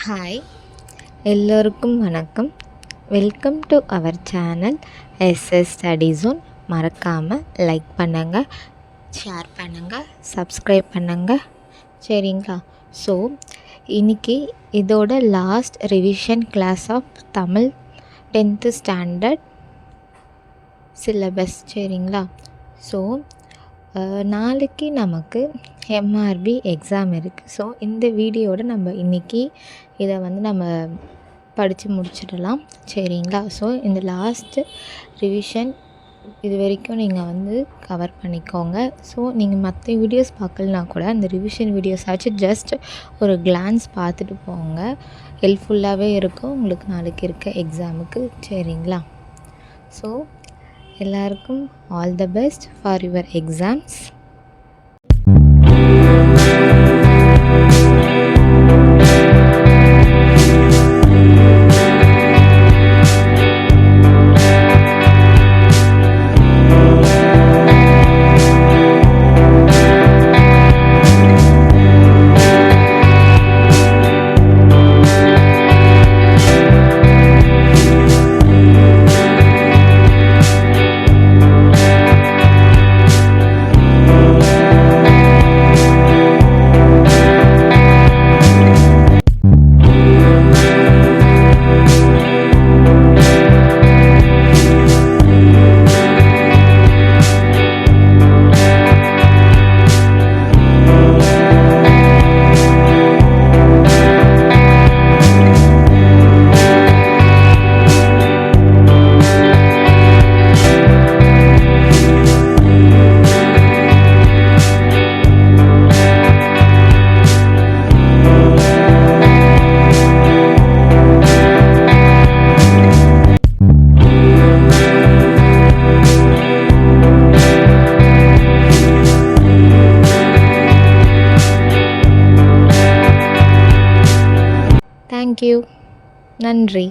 Hi, எல்லோருக்கும் வணக்கம். Welcome to our channel SS study zone. மறக்காமல் லைக் பண்ணுங்கள், ஷேர் பண்ணுங்கள், சப்ஸ்கிரைப் பண்ணுங்கள். சரிங்களா? ஸோ இன்றைக்கி இதோட last revision class of Tamil 10th standard syllabus. சரிங்களா? ஸோ நாளைக்கு நமக்கு எம்ஆர்பி எக்ஸாம் இருக்குது. ஸோ இந்த வீடியோட நம்ம இன்றைக்கி இதை நம்ம படித்து முடிச்சிடலாம். சரிங்களா? ஸோ இந்த லாஸ்ட்டு ரிவிஷன் இது வரைக்கும் நீங்கள் கவர் பண்ணிக்கோங்க. ஸோ நீங்கள் மற்ற வீடியோஸ் பார்க்கலனா கூட அந்த ரிவிஷன் வீடியோஸ் ஆச்சு ஜஸ்ட் ஒரு கிளான்ஸ் பார்த்துட்டு போங்க. ஹெல்ப்ஃபுல்லாகவே இருக்கும் உங்களுக்கு நாளைக்கு இருக்க எக்ஸாமுக்கு. சரிங்களா? ஸோ எல்லாருக்கும் all the best for your exams. Thank you. நன்றி.